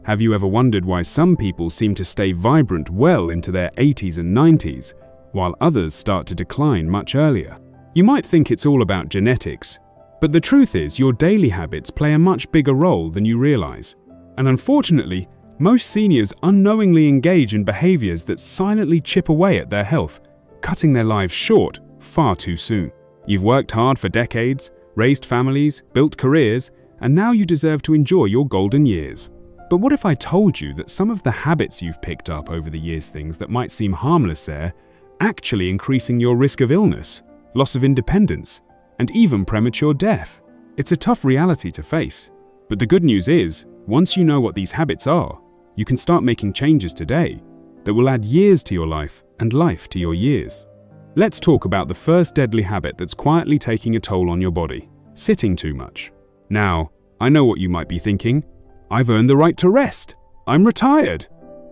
Have you ever wondered why some people seem to stay vibrant well into their 80s and 90s, while others start to decline much earlier? You might think it's all about genetics, but the truth is your daily habits play a much bigger role than you realize. And unfortunately, most seniors unknowingly engage in behaviors that silently chip away at their health, cutting their lives short far too soon. You've worked hard for decades, raised families, built careers, and now you deserve to enjoy your golden years. But what if I told you that some of the habits you've picked up over the years, things that might seem harmless, are actually increasing your risk of illness, loss of independence, and even premature death? It's a tough reality to face. But the good news is, once you know what these habits are, you can start making changes today that will add years to your life and life to your years. Let's talk about the first deadly habit that's quietly taking a toll on your body: sitting too much. Now, I know what you might be thinking. I've earned the right to rest. I'm retired.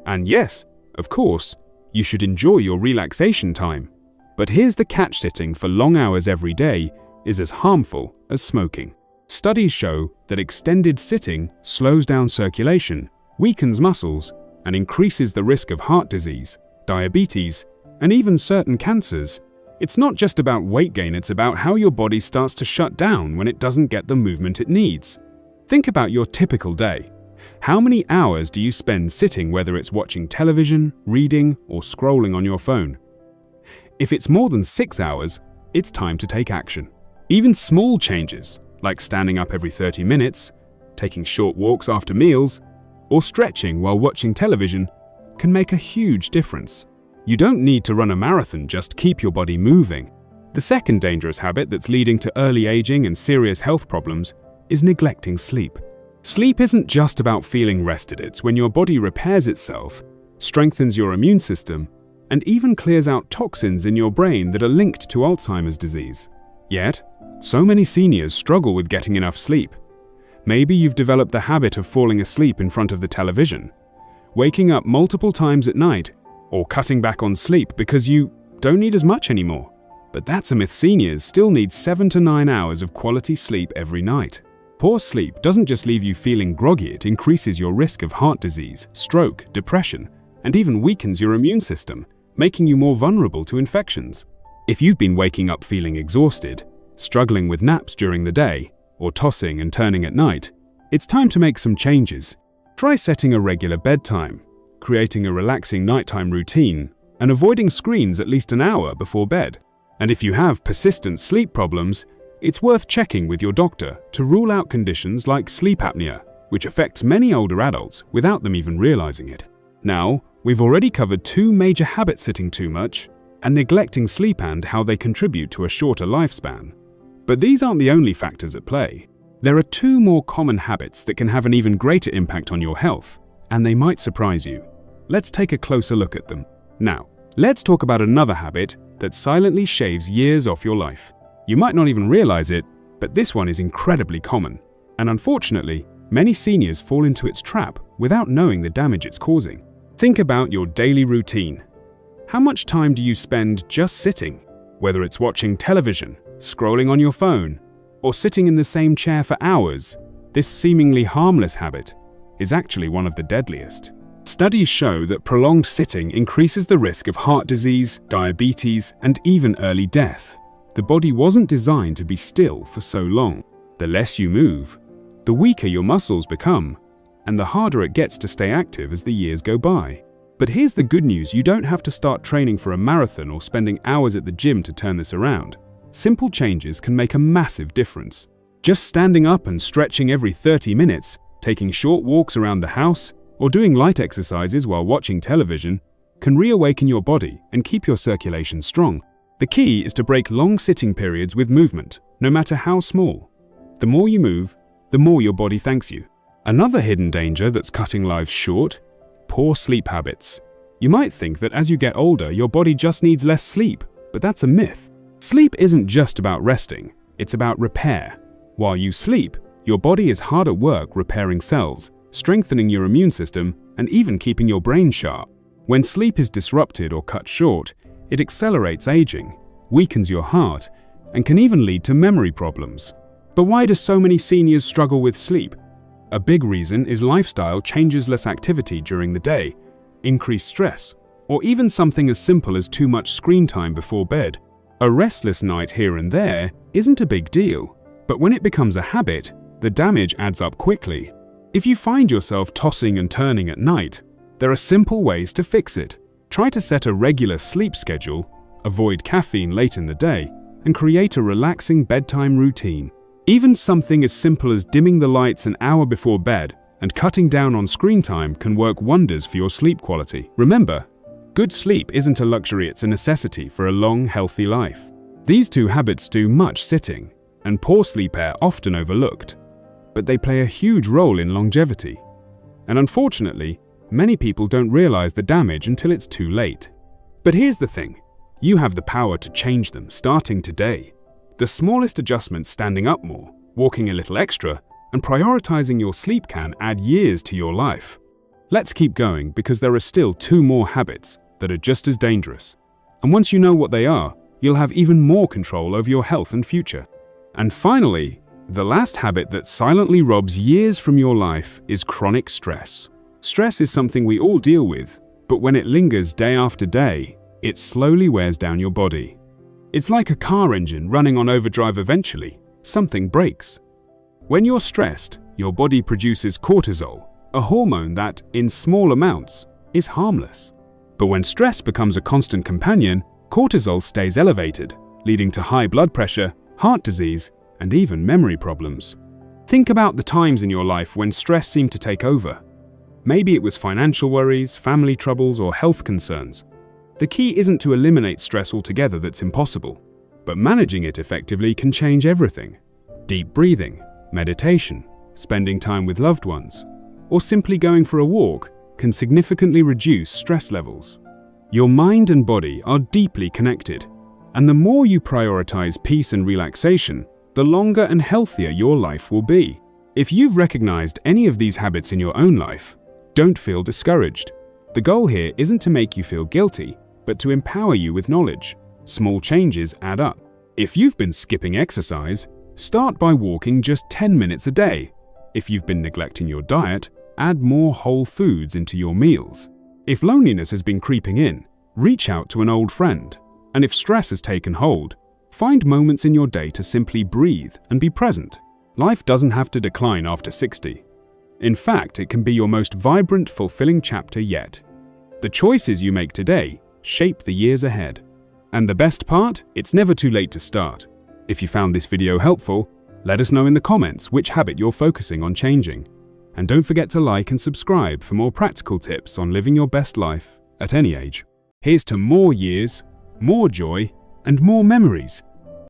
And yes, of course, you should enjoy your relaxation time. But here's the catch: sitting for long hours every day is as harmful as smoking. Studies show that extended sitting slows down circulation, weakens muscles, and increases the risk of heart disease, diabetes, and even certain cancers. It's not just about weight gain, it's about how your body starts to shut down when it doesn't get the movement it needs. Think about your typical day. How many hours do you spend sitting, whether it's watching television, reading, or scrolling on your phone? If it's more than 6 hours, it's time to take action. Even small changes, like standing up every 30 minutes, taking short walks after meals, or stretching while watching television, can make a huge difference. You don't need to run a marathon, just keep your body moving. The second dangerous habit that's leading to early aging and serious health problems is neglecting sleep. Sleep isn't just about feeling rested, it's when your body repairs itself, strengthens your immune system, and even clears out toxins in your brain that are linked to Alzheimer's disease. Yet, so many seniors struggle with getting enough sleep. Maybe you've developed the habit of falling asleep in front of the television, waking up multiple times at night, or cutting back on sleep because you don't need as much anymore. But that's a myth. Seniors still need 7 to 9 hours of quality sleep every night. Poor sleep doesn't just leave you feeling groggy, it increases your risk of heart disease, stroke, depression, and even weakens your immune system, making you more vulnerable to infections. If you've been waking up feeling exhausted, struggling with naps during the day, or tossing and turning at night, it's time to make some changes. Try setting a regular bedtime, creating a relaxing nighttime routine, and avoiding screens at least an hour before bed. And if you have persistent sleep problems, it's worth checking with your doctor to rule out conditions like sleep apnea, which affects many older adults without them even realizing it. Now, we've already covered 2 major habits: sitting too much and neglecting sleep, and how they contribute to a shorter lifespan. But these aren't the only factors at play. There are 2 more common habits that can have an even greater impact on your health, and they might surprise you. Let's take a closer look at them. Now, let's talk about another habit that silently shaves years off your life. You might not even realize it, but this one is incredibly common. And unfortunately, many seniors fall into its trap without knowing the damage it's causing. Think about your daily routine. How much time do you spend just sitting? Whether it's watching television, scrolling on your phone, or sitting in the same chair for hours, this seemingly harmless habit is actually one of the deadliest. Studies show that prolonged sitting increases the risk of heart disease, diabetes, and even early death. The body wasn't designed to be still for so long. The less you move, the weaker your muscles become, and the harder it gets to stay active as the years go by. But here's the good news: you don't have to start training for a marathon or spending hours at the gym to turn this around. Simple changes can make a massive difference. Just standing up and stretching every 30 minutes, taking short walks around the house, or doing light exercises while watching television can reawaken your body and keep your circulation strong. The key is to break long sitting periods with movement, no matter how small. The more you move, the more your body thanks you. Another hidden danger that's cutting lives short: poor sleep habits. You might think that as you get older, your body just needs less sleep, but that's a myth. Sleep isn't just about resting, it's about repair. While you sleep, your body is hard at work repairing cells, strengthening your immune system, and even keeping your brain sharp. When sleep is disrupted or cut short, it accelerates aging, weakens your heart, and can even lead to memory problems. But why do so many seniors struggle with sleep? A big reason is lifestyle changes, less activity during the day, increased stress, or even something as simple as too much screen time before bed. A restless night here and there isn't a big deal, but when it becomes a habit, the damage adds up quickly. If you find yourself tossing and turning at night, there are simple ways to fix it. Try to set a regular sleep schedule, avoid caffeine late in the day, and create a relaxing bedtime routine. Even something as simple as dimming the lights an hour before bed and cutting down on screen time can work wonders for your sleep quality. Remember, good sleep isn't a luxury, it's a necessity for a long, healthy life. These two habits do much sitting, and poor sleep are often overlooked, but they play a huge role in longevity. And unfortunately, many people don't realize the damage until it's too late. But here's the thing, you have the power to change them starting today. The smallest adjustments, standing up more, walking a little extra, and prioritizing your sleep can add years to your life. Let's keep going because there are still 2 more habits that are just as dangerous. And once you know what they are, you'll have even more control over your health and future. And finally, the last habit that silently robs years from your life is chronic stress. Stress is something we all deal with, but when it lingers day after day, it slowly wears down your body. It's like a car engine running on overdrive. Eventually, something breaks. When you're stressed, your body produces cortisol, a hormone that, in small amounts, is harmless. But when stress becomes a constant companion, cortisol stays elevated, leading to high blood pressure, heart disease, and even memory problems. Think about the times in your life when stress seemed to take over. Maybe it was financial worries, family troubles, or health concerns. The key isn't to eliminate stress altogether, that's impossible, but managing it effectively can change everything. Deep breathing, meditation, spending time with loved ones, or simply going for a walk can significantly reduce stress levels. Your mind and body are deeply connected, and the more you prioritize peace and relaxation, the longer and healthier your life will be. If you've recognized any of these habits in your own life, don't feel discouraged. The goal here isn't to make you feel guilty, but to empower you with knowledge. Small changes add up. If you've been skipping exercise, start by walking just 10 minutes a day. If you've been neglecting your diet, add more whole foods into your meals. If loneliness has been creeping in, reach out to an old friend. And if stress has taken hold, find moments in your day to simply breathe and be present. Life doesn't have to decline after 60. In fact, it can be your most vibrant, fulfilling chapter yet. The choices you make today shape the years ahead. And the best part? It's never too late to start. If you found this video helpful, let us know in the comments which habit you're focusing on changing. And don't forget to like and subscribe for more practical tips on living your best life at any age. Here's to more years, more joy, and more memories